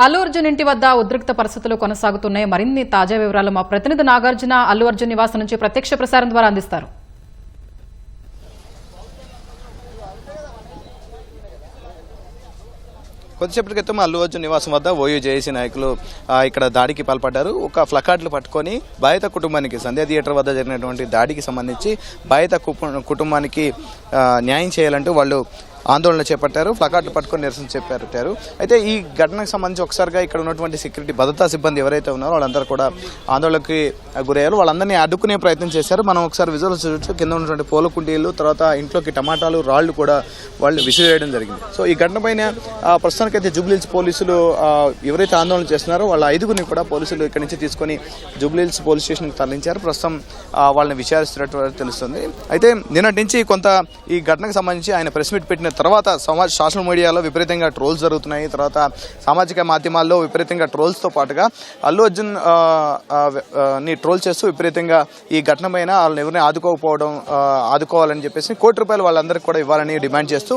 అల్లు అర్జున్ ఇంటి వద్ద ఉద్రిక్త పరిస్థితులు కొనసాగుతున్నాయి. మరిన్ని తాజా వివరాలు మా ప్రతినిధి నాగార్జున అల్లు అర్జున్ నివాసం నుంచి ప్రత్యక్ష ప్రసారం ద్వారా అందిస్తారు. కొద్దిసేపటి క్రితం అల్లు అర్జున్ నివాసం వద్ద ఓయూ జేఏసీ నాయకులు ఇక్కడ దాడికి పాల్పడ్డారు. ఒక ప్లకార్డులు పట్టుకొని బాధిత కుటుంబానికి సంధ్యా థియేటర్ వద్ద జరిగినటువంటి దాడికి సంబంధించి బాధిత కుటుంబానికి న్యాయం చేయాలంటూ వాళ్ళు ఆందోళన చేపట్టారు. ప్లకార్డులు పట్టుకొని నిరసన చేపట్టారు. అయితే ఈ ఘటనకు సంబంధించి ఒకసారిగా ఇక్కడ ఉన్నటువంటి సెక్యూరిటీ భద్రతా సిబ్బంది ఎవరైతే ఉన్నారో వాళ్ళందరూ కూడా ఆందోళనకి గురయ్యారు. వాళ్ళందరినీ అడ్డుకునే ప్రయత్నం చేశారు. మనం ఒకసారి విజువల్స్ చూడొచ్చు. కింద ఉన్నటువంటి పూల కుండీలు, తర్వాత ఇంట్లోకి టమాటాలు, రాళ్లు కూడా వాళ్ళు విసిరేయడం జరిగింది. సో ఈ ఘటన పైన ప్రస్తుతానికైతే జూబ్లీహిల్స్ పోలీసులు ఎవరైతే ఆందోళన చేస్తున్నారో వాళ్ళ 5గురిని కూడా పోలీసులు ఇక్కడి నుంచి తీసుకొని జూబ్లీహిల్స్ పోలీస్ స్టేషన్కి తరలించారు. ప్రస్తుతం వాళ్ళని విచారిస్తున్నట్టు తెలుస్తుంది. అయితే నిన్నటి నుంచి కొంత ఈ ఘటనకు సంబంధించి ఆయన ప్రెస్ మీట్ పెట్టిన తర్వాత సోషల్ మీడియాలో విపరీతంగా ట్రోల్స్ జరుగుతున్నాయి. తర్వాత సామాజిక మాధ్యమాల్లో విపరీతంగా ట్రోల్స్తో పాటుగా అల్లు అర్జున్ ని ట్రోల్ చేస్తూ విపరీతంగా ఈ ఘటన పైన వాళ్ళని ఎవరిని ఆదుకోవాలని చెప్పేసి ₹1 వాళ్ళందరికీ కూడా ఇవ్వాలని డిమాండ్ చేస్తూ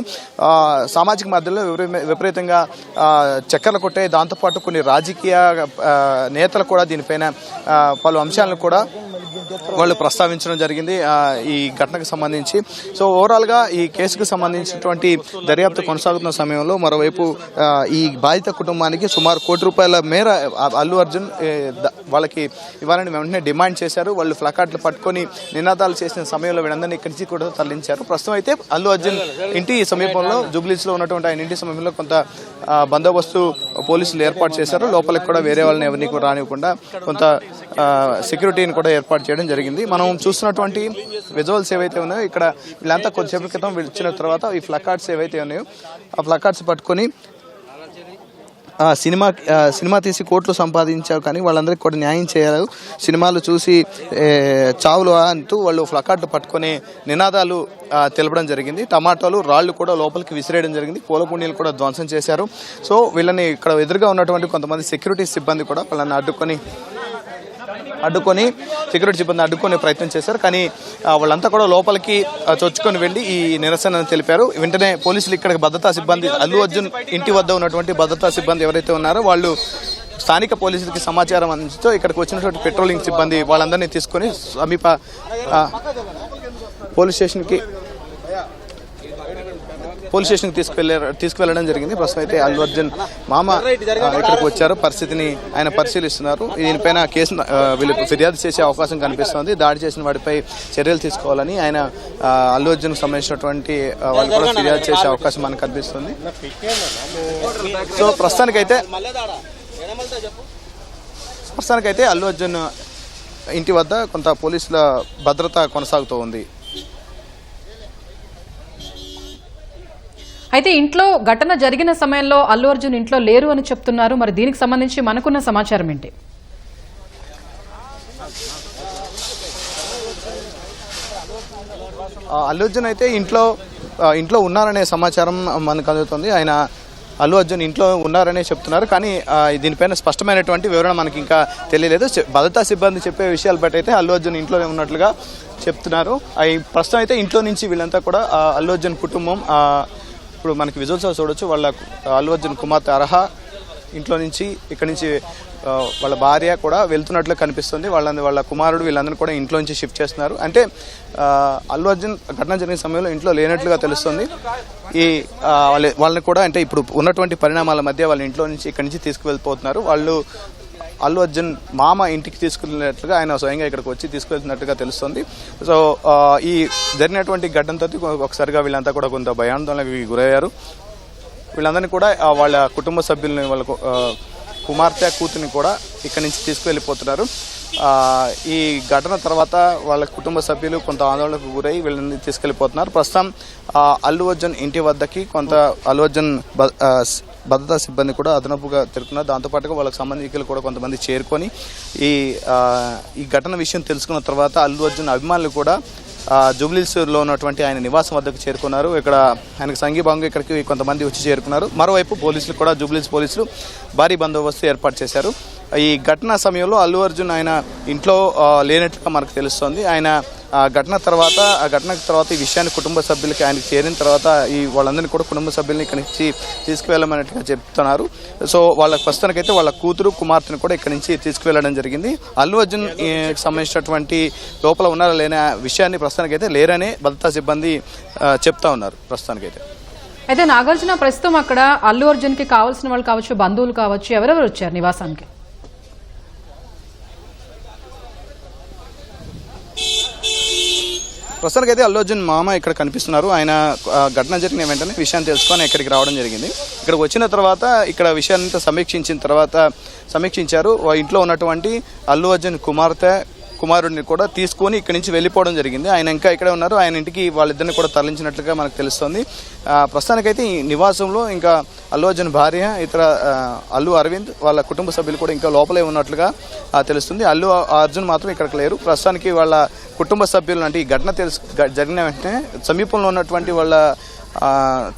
సామాజిక మాధ్యమంలో విపరీతంగా చక్కర్లు కొట్టే, దాంతోపాటు కొన్ని రాజకీయ నేతలు కూడా దీనిపైన పలు అంశాలను కూడా వాళ్ళు ప్రస్తావించడం జరిగింది ఈ ఘటనకు సంబంధించి. సో ఓవరాల్గా ఈ కేసుకు సంబంధించినటువంటి దర్యాప్తు కొనసాగుతున్న సమయంలో మరోవైపు ఈ బాధిత కుటుంబానికి సుమారు ₹1 మేర అల్లు అర్జున్ వాళ్ళకి ఇవ్వాలని వెంటనే డిమాండ్ చేశారు. వాళ్ళు ప్లకార్డులు పట్టుకొని నినాదాలు చేసిన సమయంలో వీళ్ళందరినీ ఇక్కడి నుంచి కూడా తరలించారు. ప్రస్తుతం అయితే అల్లు అర్జున్ ఇంటి సమీపంలో జూబ్లీహిల్స్లో ఉన్నటువంటి ఆయన ఇంటి సమీపంలో కొంత బందోబస్తు పోలీసులు ఏర్పాటు చేశారు. లోపలికి కూడా వేరే వాళ్ళని ఎవరిని కూడా రానివ్వకుండా కొంత సెక్యూరిటీని కూడా ఏర్పాటు చేయడం జరిగింది. మనం చూస్తున్నటువంటి విజువల్స్ ఏవైతే ఉన్నాయో ఇక్కడ వీళ్ళంతా కొద్దిసేపటి క్రితం వచ్చిన తర్వాత ఈ ప్లకార్డ్స్ ఏవైతే ఉన్నాయో ఆ ప్లకార్డ్స్ పట్టుకొని సినిమా తీసి కోట్లు సంపాదించారు కానీ వాళ్ళందరికీ కూడా న్యాయం చేయాలి, సినిమాలు చూసి చావులు అంటూ వాళ్ళు ప్లకార్డు పట్టుకొని నినాదాలు తెలపడం జరిగింది. టమాటాలు, రాళ్లు కూడా లోపలికి విసిరేయడం జరిగింది. పూల కుండీలు కూడా ధ్వంసం చేశారు. సో వీళ్ళని ఇక్కడ ఎదురుగా ఉన్నటువంటి కొంతమంది సెక్యూరిటీ సిబ్బంది కూడా వాళ్ళని అడ్డుకొని సెక్యూరిటీ సిబ్బంది అడ్డుకునే ప్రయత్నం చేశారు. కానీ వాళ్ళంతా కూడా లోపలికి చొచ్చుకొని వెళ్ళి ఈ నిరసన తెలిపారు. వెంటనే పోలీసులు ఇక్కడికి భద్రతా సిబ్బంది, అల్లు అర్జున్ ఇంటి వద్ద ఉన్నటువంటి భద్రతా సిబ్బంది ఎవరైతే ఉన్నారో వాళ్ళు స్థానిక పోలీసులకి సమాచారం అందించో ఇక్కడికి వచ్చినటువంటి పెట్రోలింగ్ సిబ్బంది వాళ్ళందరినీ తీసుకొని సమీప పోలీస్ స్టేషన్కి తీసుకువెళ్ళడం జరిగింది. ప్రస్తుతం అయితే అల్లు అర్జున్ మామ ఇక్కడికి వచ్చారు, పరిస్థితిని ఆయన పరిశీలిస్తున్నారు. దీనిపైన కేసు వీళ్ళు ఫిర్యాదు చేసే అవకాశం కనిపిస్తుంది. దాడి చేసిన వాడిపై చర్యలు తీసుకోవాలని ఆయన అల్లు అర్జున్ సంబంధించినటువంటి వాళ్ళు కూడా ఫిర్యాదు చేసే అవకాశం మనకు కనిపిస్తుంది. సో ప్రస్తుతానికైతే అల్లు అర్జున్ ఇంటి వద్ద కొంత పోలీసుల భద్రత కొనసాగుతూ ఉంది. అయితే ఇంట్లో ఘటన జరిగిన సమయంలో అల్లు అర్జున్ ఇంట్లో లేరు అని చెప్తున్నారు. మరి దీనికి సంబంధించి మనకున్న సమాచారం ఏంటి? అల్లు అర్జున్ అయితే ఇంట్లో ఉన్నారనే సమాచారం మనకు అందుతుంది. ఆయన అల్లు అర్జున్ ఇంట్లో ఉన్నారనే చెప్తున్నారు. కానీ దీనిపైన స్పష్టమైనటువంటి వివరణ మనకి ఇంకా తెలియలేదు. భద్రతా సిబ్బంది చెప్పే విషయాలు బట్టి అయితే అల్లు అర్జున్ ఇంట్లోనే ఉన్నట్లుగా చెప్తున్నారు. ప్రస్తుతం అయితే ఇంట్లో నుంచి వీళ్ళంతా కూడా అల్లు అర్జున్ కుటుంబం ఇప్పుడు మనకి విజువల్స్ చూడొచ్చు. వాళ్ళ అల్లు అర్జున్ కుమార్తె అర్హ ఇంట్లో నుంచి ఇక్కడి నుంచి వాళ్ళ భార్య కూడా వెళ్తున్నట్లు కనిపిస్తుంది. వాళ్ళ కుమారుడు వీళ్ళందరూ కూడా ఇంట్లో నుంచి షిఫ్ట్ చేస్తున్నారు. అంటే అల్లు అర్జున్ ఘటన జరిగిన సమయంలో ఇంట్లో లేనట్లుగా తెలుస్తుంది. వాళ్ళని కూడా అంటే ఇప్పుడు ఉన్నటువంటి పరిణామాల మధ్య వాళ్ళ ఇంట్లో నుంచి ఇక్కడి నుంచి తీసుకువెళ్ళిపోతున్నారు. వాళ్ళు అల్లు అర్జున్ మామ ఇంటికి తీసుకెళ్ళినట్లుగా ఆయన స్వయంగా ఇక్కడికి వచ్చి తీసుకెళ్తున్నట్టుగా తెలుస్తుంది. సో ఈ జరిగినటువంటి ఘటనతో ఒకసారిగా వీళ్ళంతా కూడా కొంత భయాందోళనకి గురయ్యారు. వీళ్ళందరినీ కూడా వాళ్ళ కుటుంబ సభ్యులని, వాళ్ళ కుమార్తె, కూతురిని కూడా ఇక్కడి నుంచి తీసుకువెళ్ళిపోతున్నారు. ఈ ఘటన తర్వాత వాళ్ళ కుటుంబ సభ్యులు కొంత ఆందోళనకు గురై వీళ్ళని తీసుకెళ్లిపోతున్నారు. ప్రస్తుతం అల్లు అర్జున్ ఇంటి వద్దకి కొంత అల్లు అర్జున్ భద్రతా సిబ్బంది కూడా అదనపుగా తిరుగుతున్నారు. దాంతోపాటుగా వాళ్ళకి సంబంధికులు కూడా కొంతమంది చేరుకొని ఈ ఘటన విషయం తెలుసుకున్న తర్వాత అల్లు అర్జున్ అభిమానులు కూడా జూబ్లీహిల్స్లో ఉన్నటువంటి ఆయన నివాసం వద్దకు చేరుకున్నారు. ఇక్కడ ఆయనకు సంఘీభావంగా ఇక్కడికి కొంతమంది వచ్చి చేరుకున్నారు. మరోవైపు పోలీసులు కూడా జూబ్లీహిల్స్ పోలీసులు భారీ బందోబస్తు ఏర్పాటు చేశారు. ఈ ఘటన సమయంలో అల్లు అర్జున్ ఆయన ఇంట్లో లేనట్లుగా మనకు తెలుస్తోంది. ఆయన ఘటన తర్వాత ఈ విషయాన్ని కుటుంబ సభ్యులకి ఆయనకి చేరిన తర్వాత వాళ్ళందరినీ కూడా కుటుంబ సభ్యుల్ని ఇక్కడి నుంచి తీసుకువెళ్ళమన్నట్టుగా చెప్తున్నారు. సో వాళ్ళ ప్రస్తుతానికైతే వాళ్ళ కూతురు కుమార్తెను కూడా ఇక్కడి నుంచి తీసుకువెళ్ళడం జరిగింది. అల్లు అర్జున్ సంబంధించినటువంటి లోపల ఉన్నారా లేని విషయాన్ని ప్రస్తుతానికైతే లేరనే భద్రతా సిబ్బంది చెప్తా ఉన్నారు ప్రస్తుతానికైతే. అయితే నాగార్జున ప్రస్తుతం అక్కడ అల్లు అర్జున్ కి కావాల్సిన వాళ్ళు కావచ్చు, బంధువులు కావచ్చు, ఎవరెవరు వచ్చారు నివాసానికి? ప్రస్తుతానికైతే అల్లు అర్జున్ మామ ఇక్కడ కనిపిస్తున్నారు. ఆయన ఘటన జరిగిన వెంటనే విషయాన్ని తెలుసుకొని ఇక్కడికి రావడం జరిగింది. ఇక్కడికి వచ్చిన తర్వాత ఇక్కడ విషయాన్ని సమీక్షించారు. ఇంట్లో ఉన్నటువంటి అల్లు అర్జున్ కుమారుడిని కూడా తీసుకొని ఇక్కడి నుంచి వెళ్ళిపోవడం జరిగింది. ఆయన ఇంకా ఇక్కడే ఉన్నారు. ఆయన ఇంటికి వాళ్ళిద్దరిని కూడా తరలించినట్లుగా మనకు తెలుస్తోంది. ప్రస్తుతానికైతే ఈ నివాసంలో ఇంకా అల్లు అర్జున్ భార్య, ఇతర అల్లు అరవింద్ వాళ్ళ కుటుంబ సభ్యులు కూడా ఇంకా లోపలే ఉన్నట్లుగా తెలుస్తుంది. అల్లు అర్జున్ మాత్రం ఇక్కడికి లేరు. ప్రస్తుతానికి వాళ్ళ కుటుంబ సభ్యులు అంటే ఈ ఘటన జరిగిన వెంటనే సమీపంలో ఉన్నటువంటి వాళ్ళ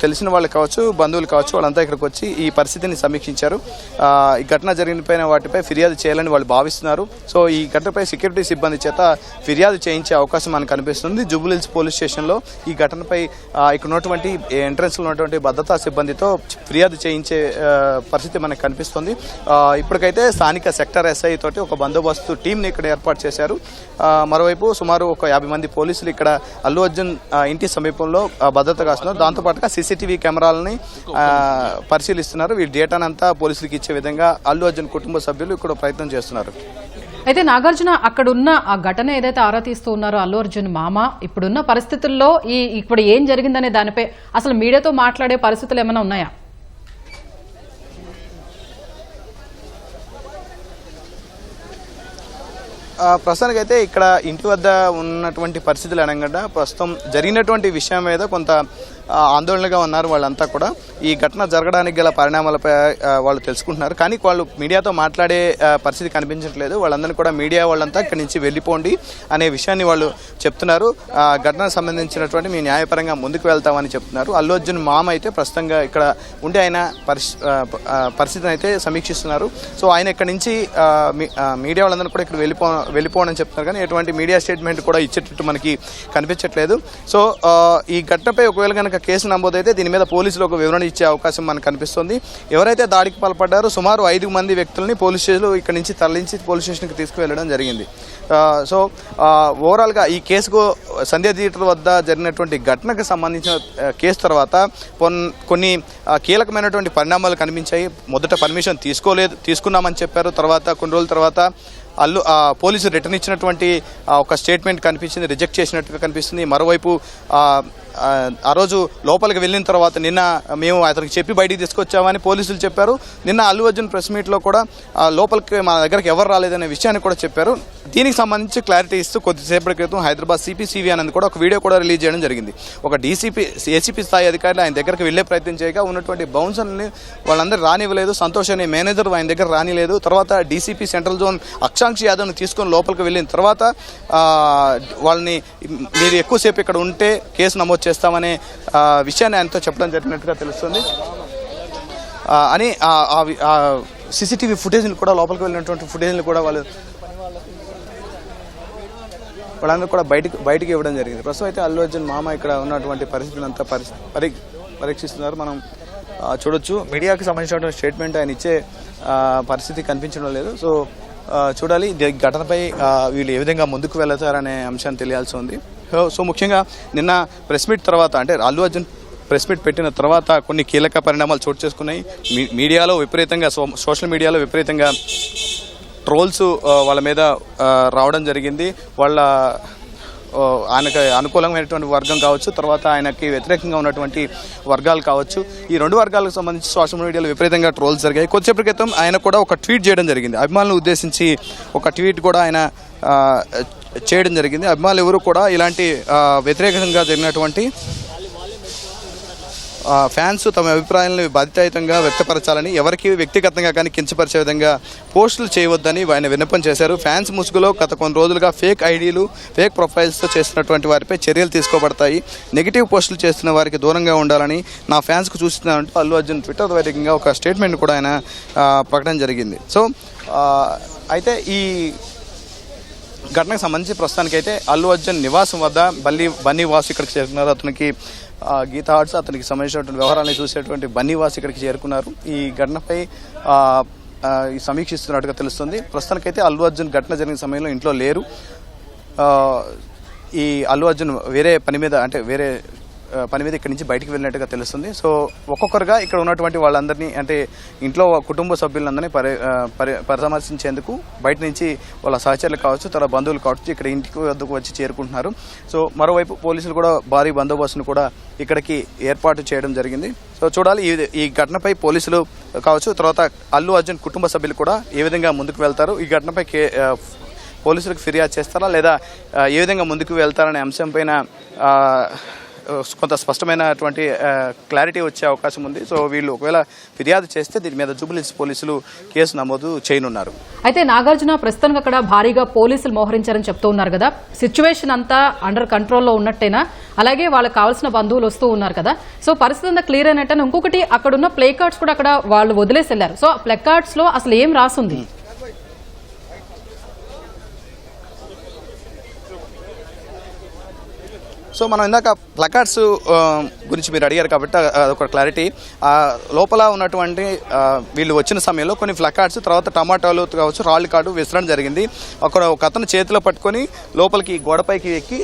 తెలిసిన వాళ్ళు కావచ్చు, బంధువులు కావచ్చు, వాళ్ళంతా ఇక్కడికి వచ్చి ఈ పరిస్థితిని సమీక్షించారు. ఈ ఘటన జరిగిన వాటిపై ఫిర్యాదు చేయాలని వాళ్ళు భావిస్తున్నారు. సో ఈ ఘటనపై సెక్యూరిటీ సిబ్బంది చేత ఫిర్యాదు చేయించే అవకాశం మనకు కనిపిస్తుంది. జూబ్లీహిల్స్ పోలీస్ స్టేషన్లో ఈ ఘటనపై ఇక్కడ ఉన్నటువంటి ఎంట్రన్స్లో ఉన్నటువంటి భద్రతా సిబ్బందితో ఫిర్యాదు చేయించే పరిస్థితి మనకు కనిపిస్తుంది. ఇప్పటికైతే స్థానిక సెక్టర్ ఎస్ఐ తోటి ఒక బందోబస్తు టీంని ఇక్కడ ఏర్పాటు చేశారు. మరోవైపు సుమారు ఒక 50 మంది పోలీసులు ఇక్కడ అల్లు అర్జున్ ఇంటి సమీపంలో భద్రత కాస్తున్నారు. దాంతోపాటుగా సీసీటీవీ కెమెరాలని పరిశీలిస్తున్నారు. ఈ డేటాను అంతా పోలీసులకు ఇచ్చే విధంగా అల్లు అర్జున్ కుటుంబ సభ్యులు ఇక్కడ ప్రయత్నం చేస్తున్నారు. అయితే నాగార్జున అక్కడున్న ఆ ఘటన ఏదైతే ఆరా తీస్తూ ఉన్నారో అల్లు అర్జున్ మామ, ఇప్పుడున్న పరిస్థితుల్లో ఇప్పుడు ఏం జరిగిందనే దానిపై అసలు మీడియాతో మాట్లాడే పరిస్థితులు ఏమైనా ఉన్నాయా? ప్రస్తుతానికైతే ఇక్కడ ఇంటి వద్ద ఉన్నటువంటి పరిస్థితులు అనగా ప్రస్తుతం జరిగినటువంటి విషయం మీద కొంత ఆందోళనగా ఉన్నారు వాళ్ళంతా కూడా. ఈ ఘటన జరగడానికి గల పరిణామాలపై వాళ్ళు తెలుసుకుంటున్నారు. కానీ వాళ్ళు మీడియాతో మాట్లాడే పరిస్థితి కనిపించట్లేదు. వాళ్ళందరినీ కూడా మీడియా వాళ్ళంతా ఇక్కడి నుంచి వెళ్ళిపోండి అనే విషయాన్ని వాళ్ళు చెప్తున్నారు. ఘటనకు సంబంధించినటువంటి మీ న్యాయపరంగా ముందుకు వెళ్తామని చెప్తున్నారు. అల్లు అర్జున్ మామ అయితే ప్రస్తుతంగా ఇక్కడ ఉండి ఆయన పరిస్థితిని అయితే సమీక్షిస్తున్నారు. సో ఆయన ఇక్కడ నుంచి మీడియా వాళ్ళందరూ కూడా ఇక్కడ వెళ్ళిపోవడం చెప్తున్నారు. కానీ ఎటువంటి మీడియా స్టేట్మెంట్ కూడా ఇచ్చేటట్టు మనకి కనిపించట్లేదు. సో ఈ ఘటనపై ఒకవేళ కనుక కేసు నమోదైతే దీని మీద పోలీసులు ఒక వివరణ ఇచ్చే అవకాశం మనకు కనిపిస్తుంది. ఎవరైతే దాడికి పాల్పడ్డారో సుమారు 5 మంది వ్యక్తులని పోలీస్ స్టేషన్లో ఇక్కడ నుంచి తరలించి పోలీస్ స్టేషన్కి తీసుకువెళ్ళడం జరిగింది. సో ఓవరాల్గా ఈ కేసుకు సంధ్య థియేటర్ వద్ద జరిగినటువంటి ఘటనకు సంబంధించిన కేసు తర్వాత కొన్ని కీలకమైనటువంటి పరిణామాలు కనిపించాయి. మొదట పర్మిషన్ తీసుకున్నామని చెప్పారు. తర్వాత కొన్ని రోజుల తర్వాత పోలీసులు రిటర్న్ ఇచ్చినటువంటి ఒక స్టేట్మెంట్ కనిపించింది, రిజెక్ట్ చేసినట్టుగా కనిపిస్తుంది. మరోవైపు ఆ రోజు లోపలికి వెళ్ళిన తర్వాత నిన్న మేము అతనికి చెప్పి బయటికి తీసుకొచ్చామని పోలీసులు చెప్పారు. నిన్న అల్లు అర్జున్ ప్రెస్ మీట్లో కూడా లోపలికి మా దగ్గరికి ఎవరు రాలేదనే విషయాన్ని కూడా చెప్పారు. దీనికి సంబంధించి క్లారిటీ ఇస్తూ కొద్దిసేపటి క్రితం హైదరాబాద్ సిపి అనేది కూడా ఒక వీడియో కూడా రిలీజ్ చేయడం జరిగింది. ఒక ఏసీపీ స్థాయి అధికారులు ఆయన దగ్గరికి వెళ్లే ప్రయత్నం చేయగా ఉన్నటువంటి బౌన్సర్ని వాళ్ళందరూ రానివ్వలేదు. సంతోష్ అనే మేనేజర్ ఆయన దగ్గర రానిలేదు. తర్వాత డీసీపీ సెంట్రల్ జోన్ అక్షాంక్ష్ యాదవ్ని తీసుకొని లోపలికి వెళ్ళిన తర్వాత వాళ్ళని మీరు ఎక్కువసేపు ఇక్కడ ఉంటే కేసు నమోదు చేస్తామనే విషయాన్ని ఆయనతో చెప్పడం జరిగినట్టుగా తెలుస్తుంది అని సీసీటీవీ ఫుటేజ్ని కూడా లోపలికి వెళ్ళినటువంటి ఫుటేజ్ని కూడా వాళ్ళందరూ కూడా బయటికి ఇవ్వడం జరిగింది. ప్రస్తుతం అయితే అల్లు అర్జున్ మామ ఇక్కడ ఉన్నటువంటి పరిస్థితిని అంతా పరీక్షిస్తున్నారు. మనం చూడొచ్చు. మీడియాకి సంబంధించినటువంటి స్టేట్మెంట్ ఆయన ఇచ్చే పరిస్థితి కనిపించడం లేదు. సో చూడాలి ఘటనపై వీళ్ళు ఏ విధంగా ముందుకు వెళతారనే అంశాన్ని తెలియాల్సి ఉంది. సో ముఖ్యంగా నిన్న ప్రెస్ మీట్ తర్వాత అంటే అల్లు అర్జున్ ప్రెస్ మీట్ పెట్టిన తర్వాత కొన్ని కీలక పరిణామాలు చోటు చేసుకున్నాయి. మీడియాలో విపరీతంగా సోషల్ మీడియాలో విపరీతంగా ట్రోల్స్ వాళ్ళ మీద రావడం జరిగింది. ఆయనకు అనుకూలమైనటువంటి వర్గం కావచ్చు, తర్వాత ఆయనకి వ్యతిరేకంగా ఉన్నటువంటి వర్గాలు కావచ్చు. ఈ 2 వర్గాలకు సంబంధించి సోషల్ మీడియాలో విపరీతంగా ట్రోల్స్ జరిగాయి. కొద్దిసేపటి క్రితం ఆయన కూడా ఒక ట్వీట్ చేయడం జరిగింది. అభిమానులను ఉద్దేశించి ఒక ట్వీట్ కూడా ఆయన చేయడం జరిగింది. అభిమానులు ఎవరు కూడా ఇలాంటి వ్యతిరేకంగా జరిగినటువంటి ఫ్యాన్స్ తమ అభిప్రాయాలను బాధ్యతాయుతంగా వ్యక్తపరచాలని, ఎవరికి వ్యక్తిగతంగా కానీ కించపరిచే విధంగా పోస్టులు చేయవద్దని ఆయన విన్నపం చేశారు. ఫ్యాన్స్ ముసుగులో గత కొన్ని రోజులుగా ఫేక్ ఐడీలు, ఫేక్ ప్రొఫైల్స్తో చేస్తున్నటువంటి వారిపై చర్యలు తీసుకోబడతాయి. నెగిటివ్ పోస్టులు చేస్తున్న వారికి దూరంగా ఉండాలని నా ఫ్యాన్స్కు చూస్తున్నానంటూ అల్లు అర్జున్ ట్విట్టర్ వేదికగా ఒక స్టేట్మెంట్ కూడా ఆయన ప్రకటన జరిగింది. సో అయితే ఘటనకు సంబంధించి ప్రస్తుతానికి అయితే అల్లు అర్జున్ నివాసం వద్ద బన్నీ వాసు ఇక్కడికి చేరుకున్నారు. అతనికి గీతా ఆర్ట్స్ అతనికి సంబంధించినటువంటి వ్యవహారాన్ని చూసేటువంటి బన్నీ వాసు ఇక్కడికి చేరుకున్నారు. ఈ ఘటనపై సమీక్షిస్తున్నట్టుగా తెలుస్తుంది. ప్రస్తుతానికైతే అల్లు అర్జున్ ఘటన జరిగిన సమయంలో ఇంట్లో లేరు. ఈ అల్లు అర్జున్ వేరే పని మీద ఇక్కడి నుంచి బయటికి వెళ్ళినట్టుగా తెలుస్తుంది. సో ఒక్కొక్కరుగా ఇక్కడ ఉన్నటువంటి వాళ్ళందరినీ అంటే ఇంట్లో కుటుంబ సభ్యులందరినీ పరామర్శించేందుకు బయట నుంచి వాళ్ళ సహచరులు కావచ్చు, తన బంధువులు కావచ్చు ఇక్కడ ఇంటికి వద్దకు వచ్చి చేరుకుంటున్నారు. సో మరోవైపు పోలీసులు కూడా భారీ బందోబస్తును కూడా ఇక్కడికి ఏర్పాటు చేయడం జరిగింది. సో చూడాలి ఈ ఘటనపై పోలీసులు కావచ్చు, తర్వాత అల్లు అర్జున్ కుటుంబ సభ్యులు కూడా ఏ విధంగా ముందుకు వెళ్తారు, ఈ ఘటనపై పోలీసులకు ఫిర్యాదు చేస్తారా లేదా ఏ విధంగా ముందుకు వెళ్తారనే అంశం పైన కొంత స్పష్టమైనటువంటి క్లారిటీ వచ్చే అవకాశం ఉంది. సో వీళ్ళు ఒకవేళ ఫిర్యాదు చేస్తే దీని మీద జూబ్లీహిల్స్ పోలీసులు కేసు నమోదు చేయనున్నారు. అయితే నాగార్జున ప్రస్తుతానికి అక్కడ భారీగా పోలీసులు మోహరించారని చెప్తూ ఉన్నారు కదా, సిచ్యువేషన్ అంతా అండర్ కంట్రోల్లో ఉన్నట్టేనా? అలాగే వాళ్ళకి కావాల్సిన బంధువులు వస్తూ ఉన్నారు కదా, సో పరిస్థితి అంతా క్లియర్ అయినట్టు. ఇంకొకటి అక్కడ ఉన్న ప్లే కార్డ్స్ కూడా అక్కడ వాళ్ళు వదిలేసి వెళ్లారు. సో ప్లే కార్డ్స్ లో అసలు ఏం రాసుంది? సో మనం ఇందాక ప్లకార్డ్స్ గురించి మీరు అడిగారు కాబట్టి అదొక క్లారిటీ. లోపల ఉన్నటువంటి వీళ్ళు వచ్చిన సమయంలో కొన్ని ప్లకార్డ్స్, తర్వాత టమాటాలు కావచ్చు, రాళ్ళు కార్డు విసరడం జరిగింది. అక్కడ ఒక అతను చేతిలో పట్టుకొని లోపలికి గోడపైకి ఎక్కి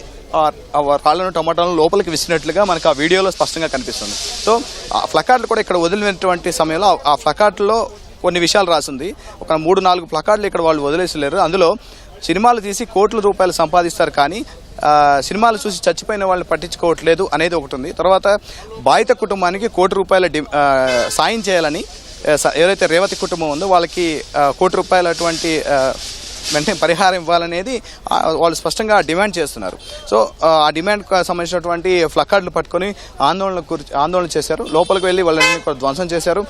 రాళ్ళను టమాటాలను లోపలికి విసిరినట్లుగా మనకు ఆ వీడియోలో స్పష్టంగా కనిపిస్తుంది. సో ఆ ప్లకార్డులు కూడా ఇక్కడ వదిలినటువంటి సమయంలో ఆ ప్లకార్డులో కొన్ని విషయాలు రాసింది. ఒక 3-4 ప్లకార్డులు ఇక్కడ వాళ్ళు వదిలేసలేరు. అందులో సినిమాలు తీసి కోట్ల రూపాయలు సంపాదిస్తారు కానీ సినిమాలు చూసి చచ్చిపోయిన వాళ్ళని పట్టించుకోవట్లేదు అనేది ఒకటి ఉంది. తర్వాత బాధిత కుటుంబానికి ₹1 సాయం చేయాలని ఎవరైతే రేవతి కుటుంబం ఉందో వాళ్ళకి ₹1 అటువంటి వెంటనే పరిహారం ఇవ్వాలనేది వాళ్ళు స్పష్టంగా డిమాండ్ చేస్తున్నారు. సో ఆ డిమాండ్కి సంబంధించినటువంటి ప్లకార్డులు పట్టుకొని ఆందోళన చేశారు. లోపలికి వెళ్ళి వాళ్ళని కూడా ధ్వంసం చేశారు.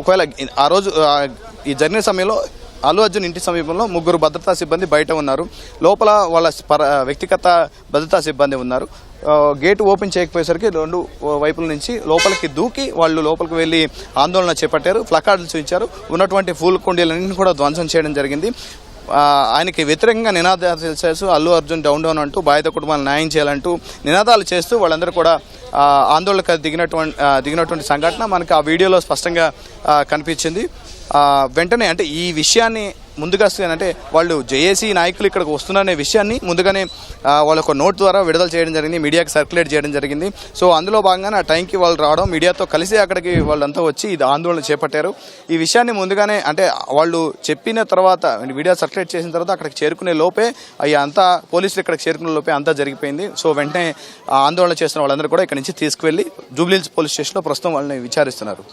ఒకవేళ ఆ రోజు ఈ జరిగిన సమయంలో అల్లు అర్జున్ ఇంటి సమీపంలో 3 భద్రతా సిబ్బంది బయట ఉన్నారు. లోపల వాళ్ళ వ్యక్తిగత భద్రతా సిబ్బంది ఉన్నారు. గేటు ఓపెన్ చేయకపోయేసరికి 2 వైపుల నుంచి లోపలికి దూకి వాళ్ళు లోపలికి వెళ్ళి ఆందోళన చేపట్టారు. ప్లకార్డులు చూపించారు. ఉన్నటువంటి పూల కుండీలన్నింటినీ కూడా ధ్వంసం చేయడం జరిగింది. ఆయనకి వ్యతిరేకంగా నినాదాలు చేస్తూ అల్లు అర్జున్ డౌన్ అంటూ బాధిత కుటుంబాలను న్యాయం చేయాలంటూ నినాదాలు చేస్తూ వాళ్ళందరూ కూడా ఆందోళనకు దిగినటువంటి సంఘటన మనకు ఆ వీడియోలో స్పష్టంగా కనిపించింది. వెంటనే అంటే ఈ విషయాన్ని ముందుగా అంటే వాళ్ళు జేఏసీ నాయకులు ఇక్కడికి వస్తున్నారనే విషయాన్ని ముందుగానే వాళ్ళ ఒక నోట్ ద్వారా విడుదల చేయడం జరిగింది, మీడియాకి సర్క్యులేట్ చేయడం జరిగింది. సో అందులో భాగంగానే ఆ టైంకి వాళ్ళు రావడం, మీడియాతో కలిసి అక్కడికి వాళ్ళంతా వచ్చి ఇది ఆందోళన చేపట్టారు. ఈ విషయాన్ని ముందుగానే అంటే వాళ్ళు చెప్పిన తర్వాత వీడియో సర్క్యులేట్ చేసిన తర్వాత అక్కడికి చేరుకునే లోపే అంతా పోలీసులు ఇక్కడికి చేరుకునే లోపే అంతా జరిగిపోయింది. సో వెంటనే ఆందోళన చేస్తున్న వాళ్ళందరూ కూడా ఇక్కడ నుంచి తీసుకువెళ్ళి జూబ్లీహిల్స్ పోలీస్ స్టేషన్లో ప్రస్తుతం వాళ్ళని విచారిస్తున్నారు.